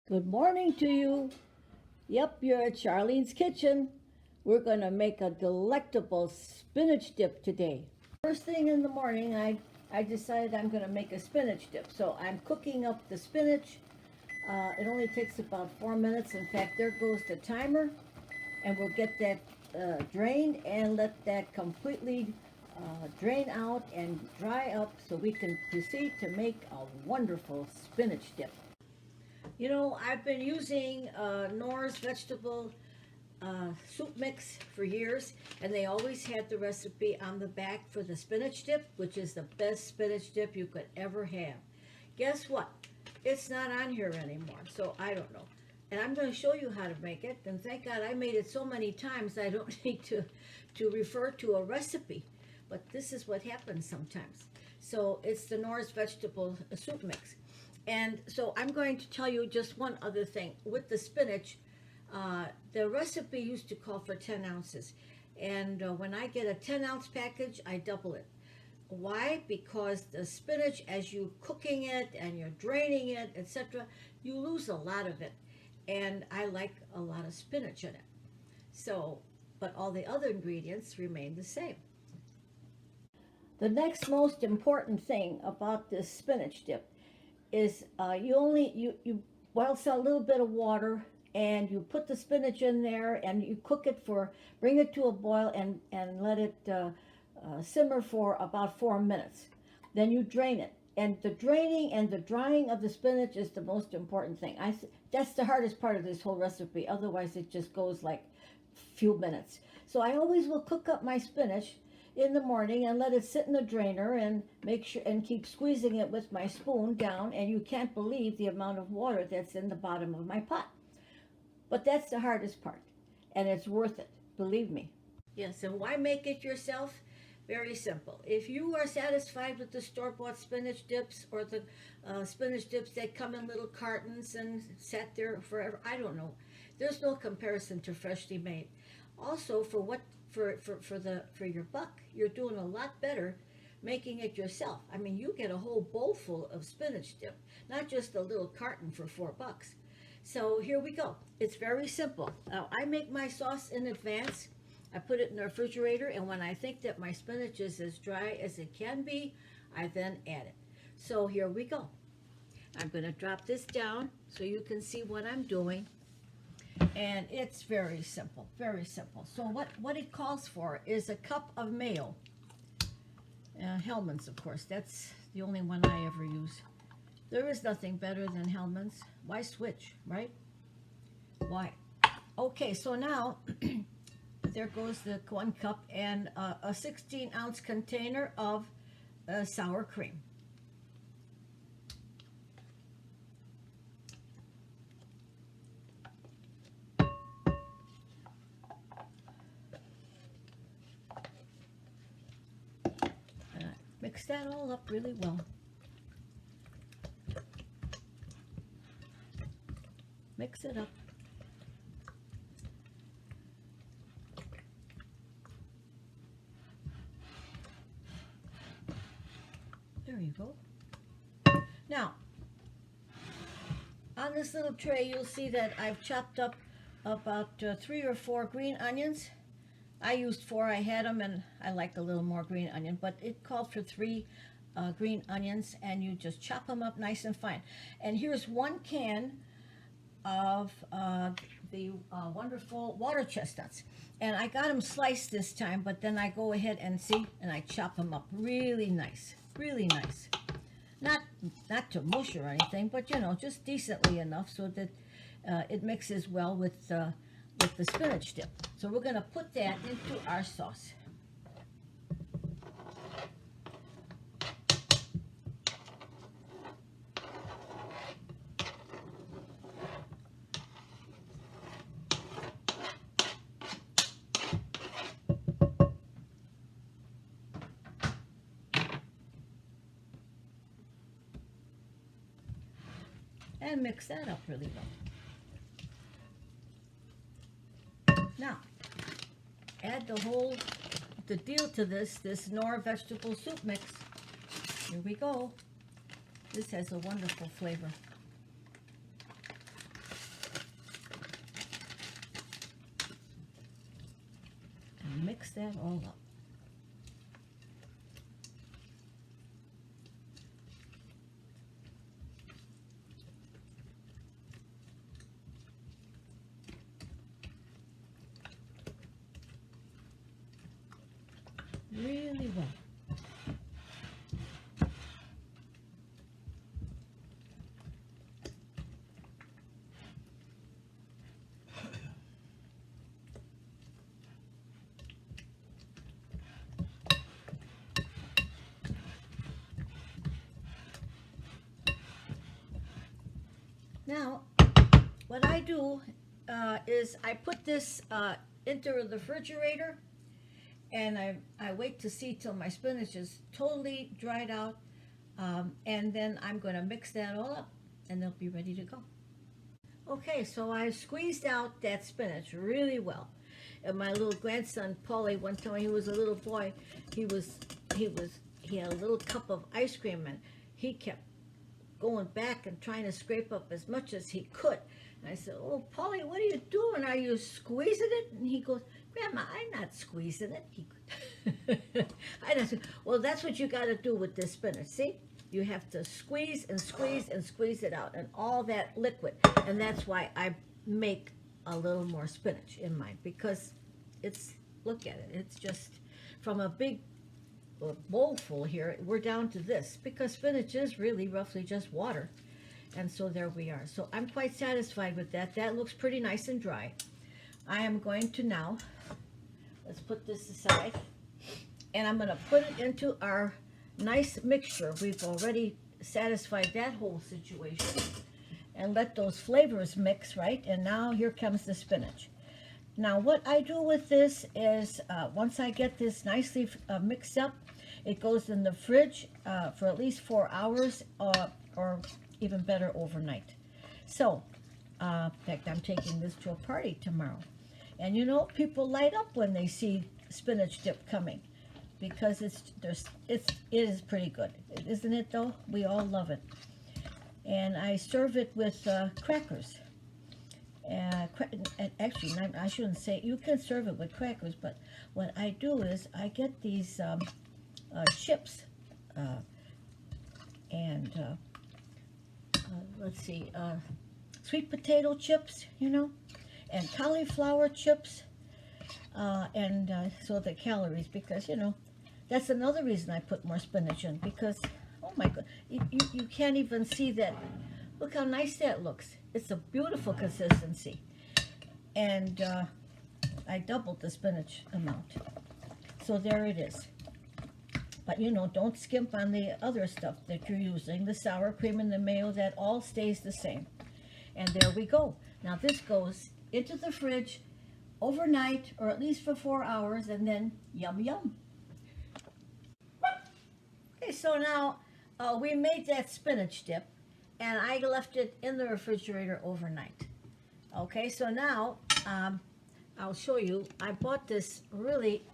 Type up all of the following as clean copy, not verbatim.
Good morning to you. Yep, you're at Charlene's Kitchen. We're going to make a delectable spinach dip today. First thing in the morning, I decided I'm going to make a spinach dip. So I'm cooking up the spinach. It only takes about 4 minutes. In fact, there goes the timer. And we'll get that drained and let that completely drain out and dry up so we can proceed to make a wonderful spinach dip. You know, I've been using Nora's vegetable soup mix for years, and they always had the recipe on the back for the spinach dip, which is the best spinach dip you could ever have. Guess what? It's not on here anymore, so I don't know. And I'm going to show you how to make it, and thank God I made it so many times I don't need to refer to a recipe. But this is what happens sometimes. So it's the Nora's vegetable soup mix. And so I'm going to tell you just one other thing. With the spinach, the recipe used to call for 10 ounces. And when I get a 10-ounce package, I double it. Why? Because the spinach, as you're cooking it and you're draining it, etc., you lose a lot of it. And I like a lot of spinach in it. So, but all the other ingredients remain the same. The next most important thing about this spinach dip is you boil a little bit of water, and you put the spinach in there and you cook it bring it to a boil and let it simmer for about 4 minutes. Then you drain it. And the draining and the drying of the spinach is the most important thing. That's the hardest part of this whole recipe. Otherwise, it just goes like a few minutes. So I always will cook up my spinach in the morning and let it sit in the drainer and make sure and keep squeezing it with my spoon down, and you can't believe the amount of water that's in the bottom of my pot. But that's the hardest part, and it's worth it, believe me. Yes, and why make it yourself? Very simple. If you are satisfied with the store-bought spinach dips or the spinach dips that come in little cartons and sat there forever, I don't know. There's no comparison to freshly made. Also, for your buck, you're doing a lot better making it yourself. I mean, you get a whole bowl full of spinach dip, not just a little carton for $4. So here we go. It's very simple. Now, I make my sauce in advance. I put it in the refrigerator, and when I think that my spinach is as dry as it can be, I then add it. So here we go. I'm going to drop this down so you can see what I'm doing. And it's very simple, very simple. So what it calls for is a cup of mayo. Hellmann's, of course. That's the only one I ever use. There is nothing better than Hellmann's. Why switch, right? Why? Okay, so now there goes the 1 cup and a 16-ounce container of sour cream. Mix that all up really well. Mix it up. There you go. Now, on this little tray, you'll see that I've chopped up about 3 or 4 green onions. I used 4, I had them, and I like a little more green onion, but it called for 3 green onions, and you just chop them up nice and fine. And here's 1 can of the wonderful water chestnuts. And I got them sliced this time, but then I go ahead and I chop them up really nice, really nice. Not to mush or anything, but you know, just decently enough so that it mixes well with the spinach dip. So we're going to put that into our sauce. And mix that up really well. Now, add the deal to this Nora vegetable soup mix. Here we go. This has a wonderful flavor. mix that all up. Really well. Now, what I do is I put this into the refrigerator, and I wait to see till my spinach is totally dried out, and then I'm going to mix that all up, and they'll be ready to go. Okay, so I squeezed out that spinach really well. And my little grandson Paulie, one time when he was a little boy, he had a little cup of ice cream, and he kept going back and trying to scrape up as much as he could. And I said, "Oh, Paulie, what are you doing? Are you squeezing it?" And he goes, "Grandma, I'm not squeezing it." Well, that's what you got to do with this spinach. See, you have to squeeze and squeeze and squeeze it out, and all that liquid. And that's why I make a little more spinach in mine, because it's, look at it, it's just from a big bowl full here, we're down to this, because spinach is really roughly just water. And so there we are. So I'm quite satisfied with that. That looks pretty nice and dry. I am going to now, let's put this aside, and I'm going to put it into our nice mixture. We've already satisfied that whole situation, and let those flavors mix, right? And now here comes the spinach. Now what I do with this is, once I get this nicely mixed up, it goes in the fridge for at least 4 hours, or even better, overnight. So, in fact, I'm taking this to a party tomorrow. And you know, people light up when they see spinach dip coming, because it is pretty good, isn't it though? We all love it. And I serve it with crackers. Actually, I shouldn't say, you can serve it with crackers, but what I do is I get these chips, let's see, sweet potato chips, you know, and cauliflower chips, so the calories, because, you know, that's another reason I put more spinach in, because, oh my God, you can't even see that. Look how nice that looks. It's a beautiful consistency. And I doubled the spinach amount. So there it is. But, you know, don't skimp on the other stuff that you're using. The sour cream and the mayo, that all stays the same. And there we go. Now this goes into the fridge overnight, or at least for 4 hours, and then yum yum. Okay, so now we made that spinach dip, and I left it in the refrigerator overnight. Okay, so now I'll show you. I bought this really,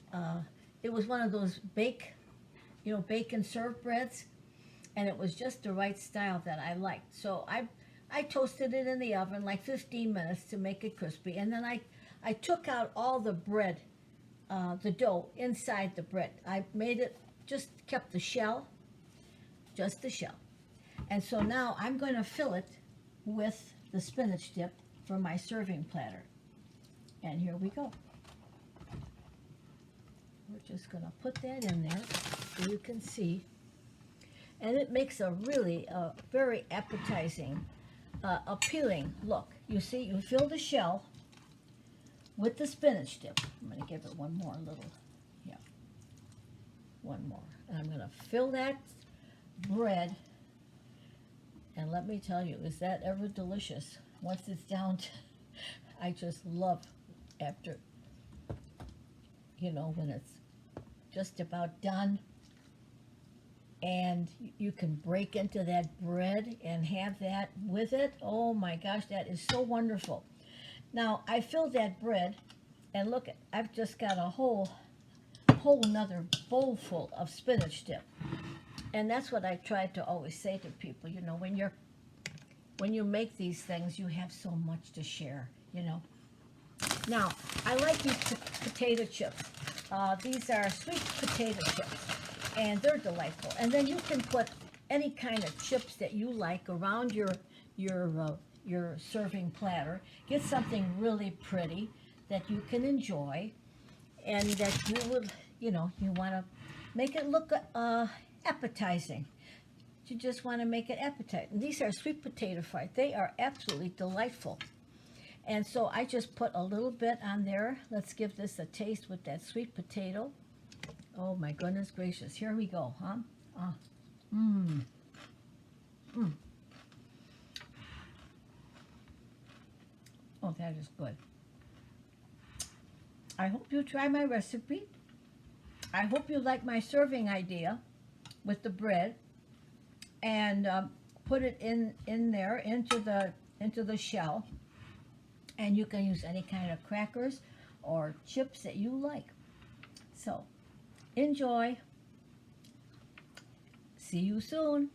it was one of those bake and serve breads, and it was just the right style that I liked. So I toasted it in the oven like 15 minutes to make it crispy, and then I took out all the bread, the dough inside the bread. I made it, just kept the shell, just the shell. And so now I'm going to fill it with the spinach dip for my serving platter. And here we go. We're just going to put that in there so you can see. And it makes a really very appetizing, appealing look. You see, you fill the shell with the spinach dip. I'm going to give it one more little, yeah, one more. And I'm going to fill that bread. And let me tell you, is that ever delicious? Once it's down to, I just love after, you know, when it's just about done, and you can break into that bread and have that with it. Oh my gosh, that is so wonderful. Now, I filled that bread, and look, I've just got a whole nother bowl full of spinach dip. And that's what I try to always say to people, you know, when you make these things, you have so much to share, you know. Now, I like these potato chips. These are sweet potato chips, and they're delightful. And then you can put any kind of chips that you like around your serving platter. Get something really pretty that you can enjoy, and that you would, you want to make it look appetizing. You just want to make it appetizing. These are sweet potato fries. They are absolutely delightful. And so I just put a little bit on there. Let's give this a taste with that sweet potato. Oh my goodness gracious. Here we go, huh? Oh, that is good. I hope you try my recipe. I hope you like my serving idea with the bread, and put it in there into the shell. And you can use any kind of crackers or chips that you like. So enjoy. See you soon.